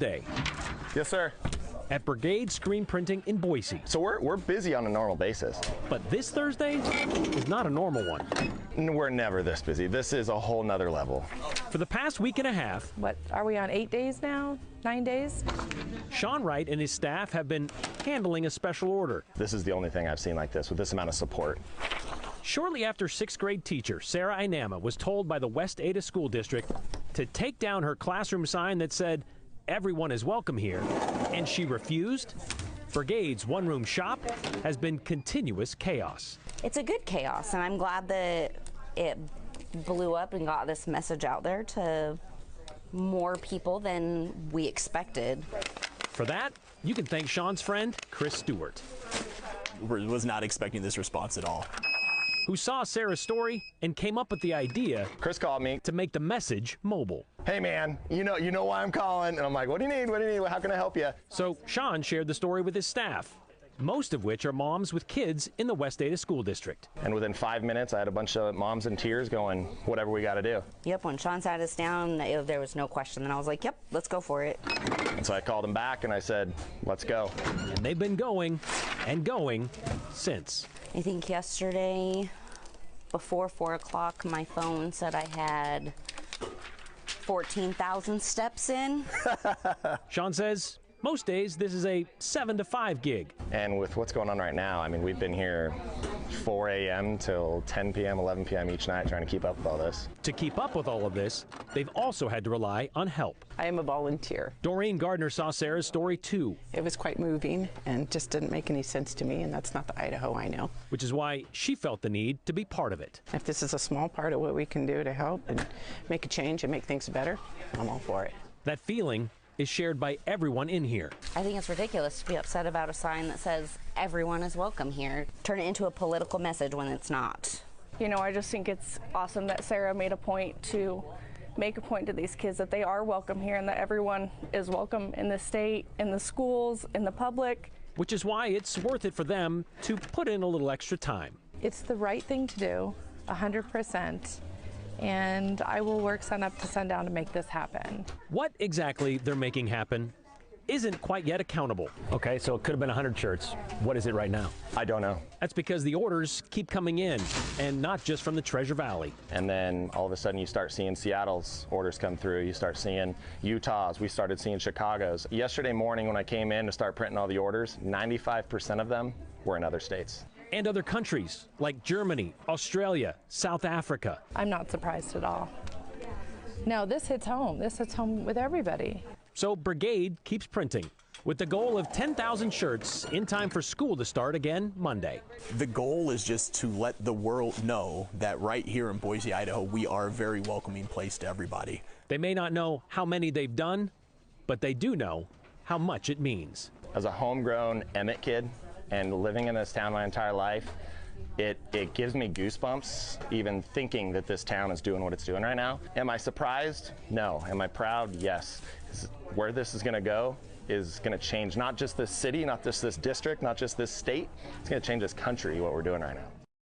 Day Yes, sir. at Brigade Screen Printing in Boise. So we're busy on a normal basis. But this Thursday is not a normal one. We're never this busy. This is a whole nother level. For the past week and a half, What, are we on 8 days now? 9 days? Sean Wright and his staff have been handling a special order. This is the only thing I've seen like this with this amount of support. Shortly after 6th grade teacher Sarah Inama was told by the West Ada School District to take down her classroom sign that said, "Everyone is welcome here," and she refused, Brigade's one-room shop has been continuous chaos. It's a good chaos, and I'm glad that it blew up and got this message out there to more people than we expected. For that, you can thank Sean's friend, Chris Stewart, Was not expecting this response at all. who saw Sarah's story and came up with the idea Chris called me. to make the message mobile. Hey man, you know why I'm calling? And I'm like, what do you need? What do you need? How can I help you? So Sean shared the story with his staff, most of which are moms with kids in the West Ada School District. And within 5 minutes, I had a bunch of moms in tears going, whatever we got to do. Yep, when Sean sat us down, there was no question. Then I was like, yep, let's go for it. And so I called him back and I said, let's go. And they've been going and going since. I think yesterday, before 4 o'clock, my phone said I had 14,000 steps in. Sean says most days this is a 7 to 5 gig. And with what's going on right now, I mean, we've been here 4 a.m. till 10 p.m., 11 p.m. each night trying to keep up with all this. To keep up with all of this, they've also had to rely on help. I am a volunteer. Doreen Gardner saw Sarah's story too, It was quite moving and just didn't make any sense to me, and that's not the Idaho I know. which is why she felt the need to be part of it. If this is a small part of what we can do to help and make a change and make things better, I'm all for it. That feeling is shared by everyone in here. I think it's ridiculous to be upset about a sign that says everyone is welcome here. Turn it into a political message when it's not. You know, I just think it's awesome that Sarah made a point to make a point to these kids that they are welcome here and that everyone is welcome in the state, in the schools, in the public. Which is why it's worth it for them to put in a little extra time. It's the right thing to do, 100%. And I will work sun up to sundown to make this happen. What exactly they're making happen isn't quite yet accountable. Okay, so it could have been 100 shirts. What is it right now? I don't know. That's because the orders keep coming in, and not just from the Treasure Valley. And then all of a sudden you start seeing Seattle's orders come through. You start seeing Utah's. We started seeing Chicago's. Yesterday morning when I came in to start printing all the orders, 95% of them were in other states. And other countries like Germany, Australia, South Africa. I'm not surprised at all. No, this hits home. This hits home with everybody. So Brigade keeps printing with the goal of 10,000 shirts in time for school to start again Monday. The goal is just to let the world know that right here in Boise, Idaho, we are a very welcoming place to everybody. They may not know how many they've done, but they do know how much it means. As a homegrown Emmett kid and living in this town my entire life, it gives me goosebumps even thinking that this town is doing what it's doing right now. Am I surprised? No. Am I proud? Yes. Where this is going to go is going to change not just this city, not just this district, not just this state. It's going to change this country, what we're doing right now.